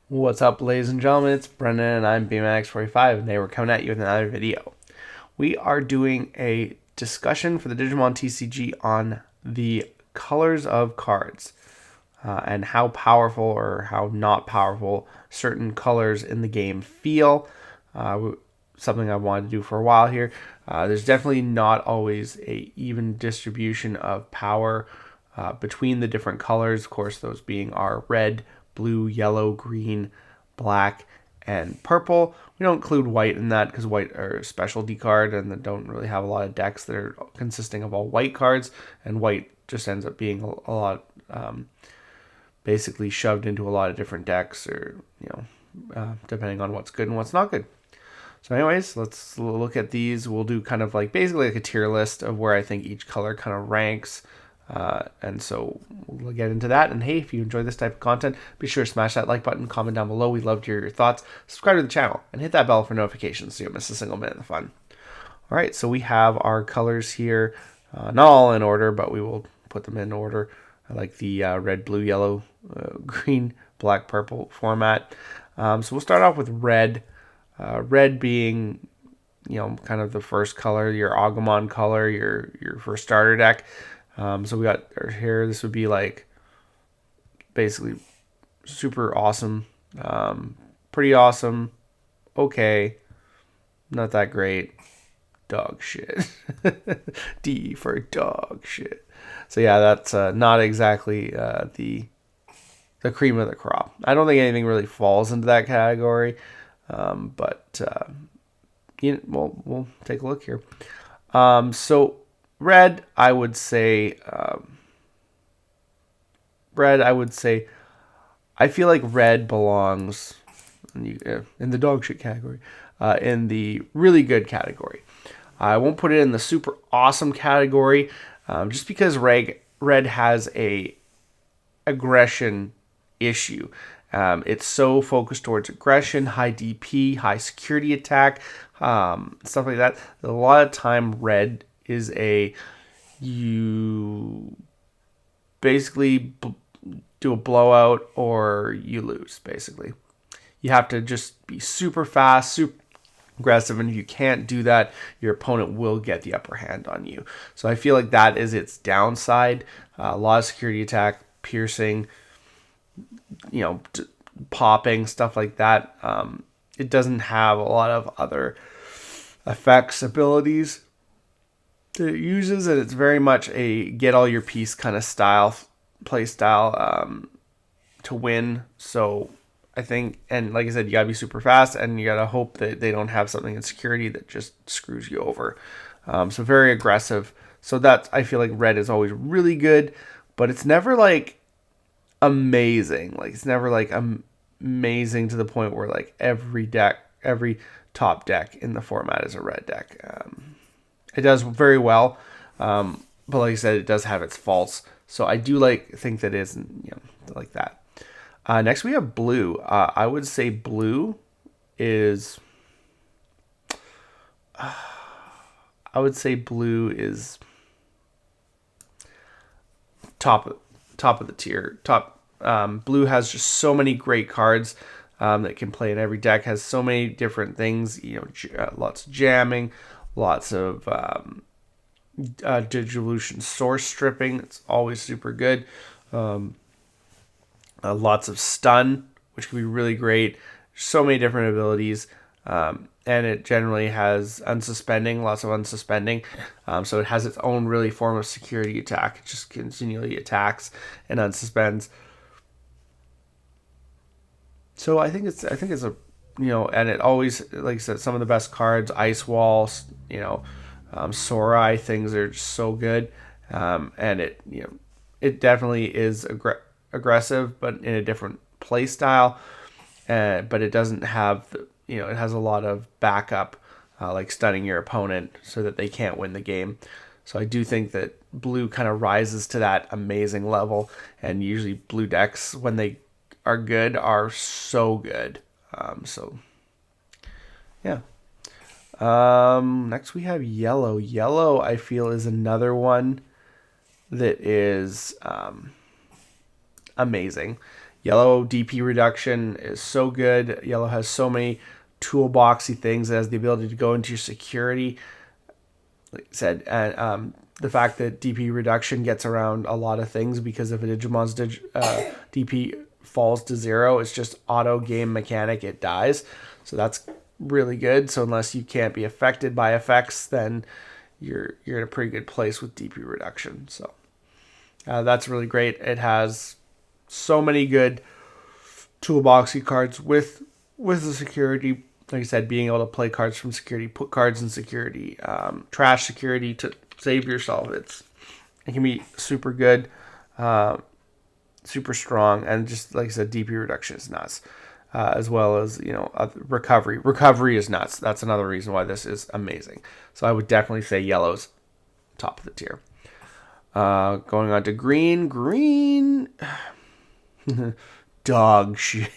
What's up, ladies and gentlemen? It's Brendan and I'm BMX45, and today we're coming at you with another video. We are doing a discussion for the Digimon TCG on the colors of cards and how powerful or how not powerful certain colors in the game feel. Something I've wanted to do for a while here. There's definitely not always a even distribution of power between the different colors. Of course, those being our red, blue, yellow, green, black, and purple. We don't include white in that because white are a specialty card and they don't really have a lot of decks that are consisting of all white cards, and white just ends up being a lot basically shoved into a lot of different decks, or depending on what's good and what's not good. So anyways, let's look at these. We'll do kind of like basically like a tier list of where I think each color kind of ranks. And so we'll get into that. And hey, if you enjoy this type of content, be sure to smash that like button, comment down below. We'd love to hear your thoughts. Subscribe to the channel and hit that bell for notifications so you don't miss a single minute of the fun. All right, so we have our colors here, not all in order, but we will put them in order. I like the red, blue, yellow, green, black, purple format. So we'll start off with red. Red being, kind of the first color, your Agumon color, your first starter deck. So we got here, this would be like basically super awesome, pretty awesome, okay, not that great, dog shit. D for dog shit. So yeah, that's not exactly the cream of the crop. I don't think anything really falls into that category, but we'll take a look here. So red, I would say, I feel like red belongs in the dog shit category, in the really good category. I won't put it in the super awesome category, just because red has a aggression issue. It's so focused towards aggression, high DP, high security attack, stuff like that. A lot of time, red is you basically do a blowout or you lose, basically. You have to just be super fast, super aggressive, and if you can't do that, your opponent will get the upper hand on you. So I feel like that is its downside. A lot of security attack, piercing, popping, stuff like that. It doesn't have a lot of other effects, abilities that it uses, and it's very much a get all your piece kind of play style to win. So I think, and like I said, you gotta be super fast, and you gotta hope that they don't have something in security that just screws you over. So very aggressive. So that's, I feel like red is always really good, but it's never like amazing. Like it's never like amazing to the point where like every top deck in the format is a red deck. It does very well, but like I said, it does have its faults. So I do think that it is, like that. Next we have blue. I would say blue is. I would say blue is top of the tier. Blue has just so many great cards that can play in every deck. Has so many different things. Lots of jamming, lots of Digivolution source stripping. It's always super good. Lots of stun, which can be really great. So many different abilities. And it generally has unsuspending, lots of unsuspending. So it has its own really form of security attack. It just continually attacks and unsuspends. So I think it's a, and it always, like I said, some of the best cards, Ice Walls, Sorai, things are just so good. And it definitely is aggressive, but in a different play style. But it doesn't have it has a lot of backup, like stunning your opponent so that they can't win the game. So I do think that blue kind of rises to that amazing level, and usually blue decks, when they are good, are so good. So yeah. Next we have yellow. Yellow, I feel, is another one that is amazing. Yellow DP reduction is so good. Yellow has so many toolboxy things. It has the ability to go into your security. Like I said, and the fact that DP reduction gets around a lot of things because if a Digimon's DP falls to 0, it's just auto game mechanic, it dies. So that's really good. So unless you can't be affected by effects, then you're in a pretty good place with DP reduction. So that's really great. It has so many good toolboxy cards with the security. Like I said, being able to play cards from security, put cards in security, trash security to save yourself. It can be super good, super strong, and just like I said, DP reduction is nuts, as well as recovery. Recovery is nuts. That's another reason why this is amazing. So I would definitely say yellow's top of the tier. Going on to green. Green, dog shit.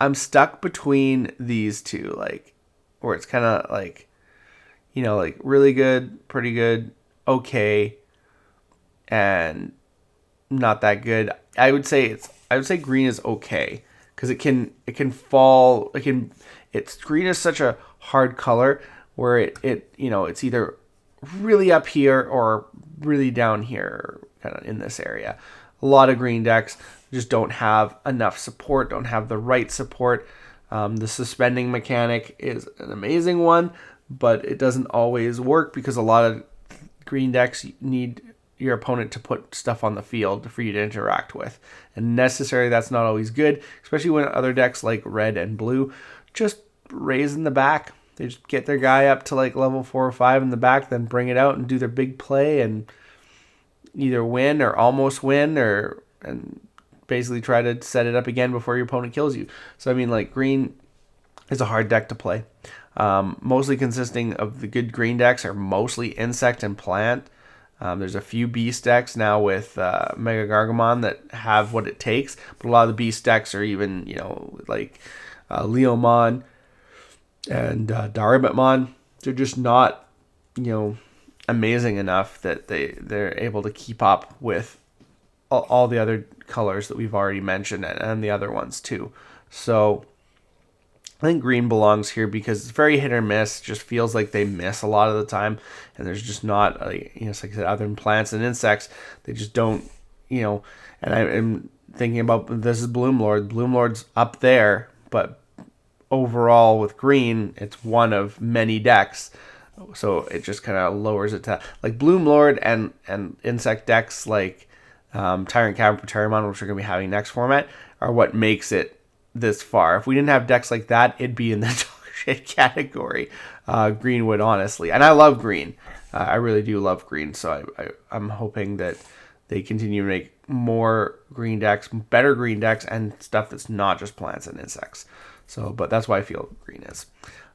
I'm stuck between these two, like, where it's kind of like, like really good, pretty good, okay, and not that good. I would say green is okay because it can fall. Green is such a hard color where it's either really up here or really down here, kind of in this area. A lot of green decks just don't have enough support, don't have the right support. The suspending mechanic is an amazing one, but it doesn't always work because a lot of green decks need your opponent to put stuff on the field for you to interact with. And necessarily that's not always good, especially when other decks like red and blue just raise in the back. They just get their guy up to like level 4 or 5 in the back, then bring it out and do their big play and either win or almost win and basically try to set it up again before your opponent kills you. So I mean, like, green is a hard deck to play. Mostly consisting of the good green decks are mostly insect and plant. There's a few beast decks now with Mega Gargamon that have what it takes, but a lot of the beast decks are even like Leomon and Darabitmon. They're just not amazing enough that they're able to keep up with all the other colors that we've already mentioned and the other ones too. So I think green belongs here because it's very hit or miss. Just feels like they miss a lot of the time, and there's just not like I said, other than plants and insects, they just don't. And I'm thinking about this is Bloomlord. Bloomlord's up there, but overall with green, it's one of many decks. So it just kind of lowers it to like Bloomlord and insect decks like Tyrant Cavern Proterimon, which we're going to be having next format, are what makes it this far. If we didn't have decks like that, it'd be in the dog shit category. Green would, honestly. And I love green. I really do love green. So I'm hoping that they continue to make more green decks, better green decks, and stuff that's not just plants and insects. So, but that's why I feel green is.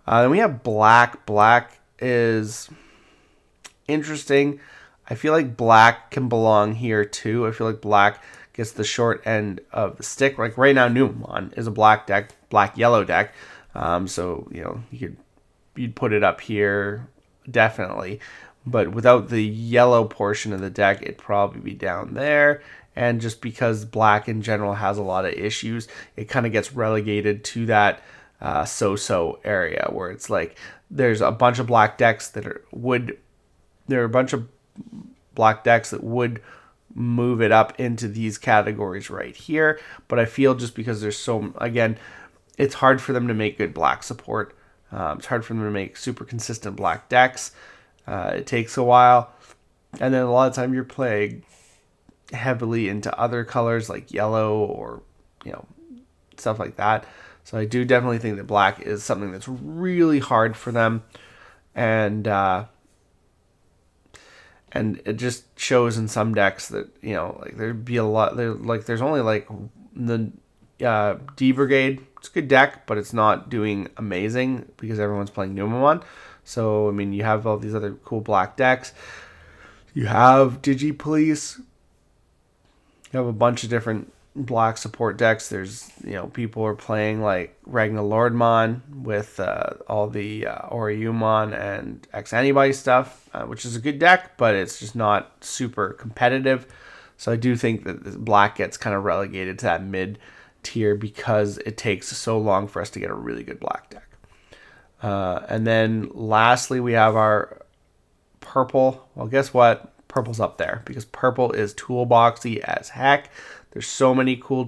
Then we have black. Black is interesting. I feel like black can belong here too. I feel like black gets the short end of the stick. Like right now, Numemon is a black deck, black-yellow deck. So you'd put it up here definitely, but without the yellow portion of the deck, it'd probably be down there. And just because black in general has a lot of issues, it kind of gets relegated to that so-so area where it's like there's a bunch of black decks that there are a bunch of black decks that would move it up into these categories right here. But I feel just because there's again, it's hard for them to make good black support. It's hard for them to make super consistent black decks. It takes a while. And then a lot of time you're playing heavily into other colors like yellow or, stuff like that. So I do definitely think that black is something that's really hard for them. And it just shows in some decks that, like there'd be a lot there. Like there's only like the D-Brigade. It's a good deck, but it's not doing amazing because everyone's playing Numemon. So, I mean, you have all these other cool black decks. You have Digipolice. You have a bunch of different black support decks. There's, people are playing like Ragnar Lordmon with all the Oriumon and X-Antibody stuff, which is a good deck, but it's just not super competitive. So I do think that black gets kind of relegated to that mid tier because it takes so long for us to get a really good black deck. And then lastly, we have our purple. Well, guess what? Purple's up there because purple is toolboxy as heck. There's so many cool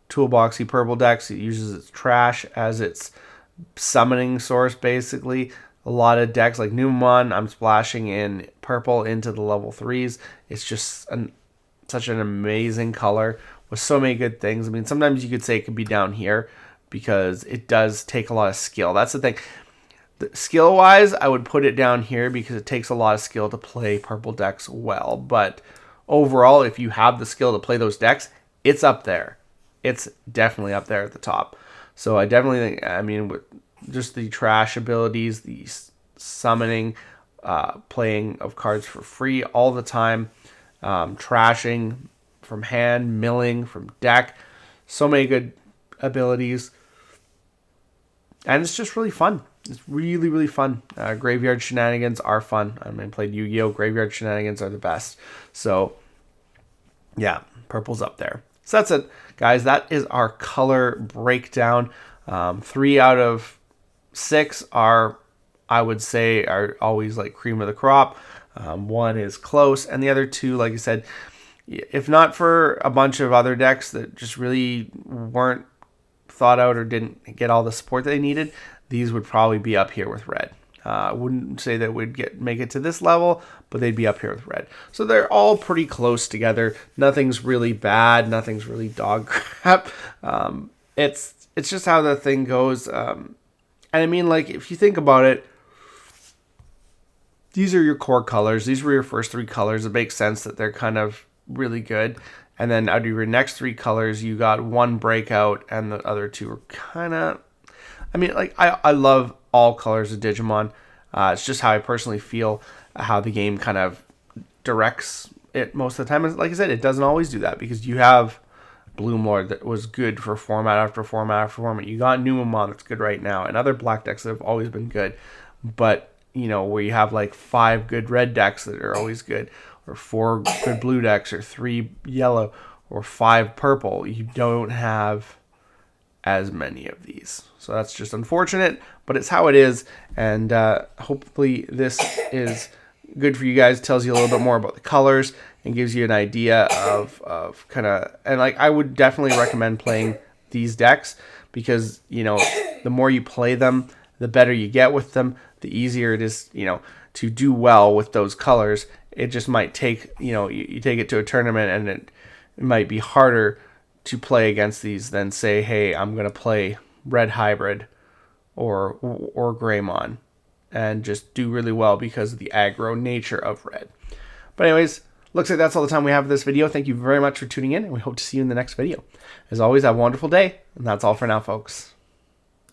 toolboxy purple decks. It uses its trash as its summoning source, basically. A lot of decks like Numemon, I'm splashing in purple into the level 3s. It's just such an amazing color with so many good things. I mean, sometimes you could say it could be down here because it does take a lot of skill. That's the thing. Skill-wise, I would put it down here because it takes a lot of skill to play purple decks well. But overall, if you have the skill to play those decks, it's up there. It's definitely up there at the top. So I definitely think, I mean, with just the trash abilities, the summoning, playing of cards for free all the time, trashing from hand, milling from deck, so many good abilities. And it's just really fun. It's really, really fun. Graveyard shenanigans are fun. I mean, played Yu-Gi-Oh! Graveyard shenanigans are the best. So, yeah, purple's up there. So that's it, guys. That is our color breakdown. 3 out of 6 are, I would say, are always like cream of the crop. 1 is close, and the other 2, like I said, if not for a bunch of other decks that just really weren't thought out or didn't get all the support they needed, these would probably be up here with red. I wouldn't say that we'd make it to this level, but they'd be up here with red. So they're all pretty close together. Nothing's really bad. Nothing's really dog crap. It's just how the thing goes. And I mean, like, if you think about it, these are your core colors. These were your first 3 colors. It makes sense that they're kind of really good. And then out of your next 3 colors, you got 1 breakout, and the other 2 are kind of... I mean, like, I love all colors of Digimon. It's just how I personally feel, how the game kind of directs it most of the time. And like I said, it doesn't always do that because you have Bloomlord that was good for format after format after format. You got Numemon that's good right now, and other black decks that have always been good. But, you know, where you have like 5 good red decks that are always good, or 4 good blue decks, or 3 yellow, or 5 purple, you don't have as many of these. So that's just unfortunate, but it's how it is. And hopefully this is good for you guys. Tells you a little bit more about the colors and gives you an idea of kind of, and like, I would definitely recommend playing these decks because, you know, the more you play them, the better you get with them, the easier it is, you know, to do well with those colors. It just might take, you know, you take it to a tournament and it might be harder to play against these than say, hey, I'm going to play red hybrid or Greymon and just do really well because of the aggro nature of red. But anyways, looks like that's all the time we have for this video. Thank you very much for tuning in, and we hope to see you in the next video. As always, have a wonderful day, and that's all for now, folks.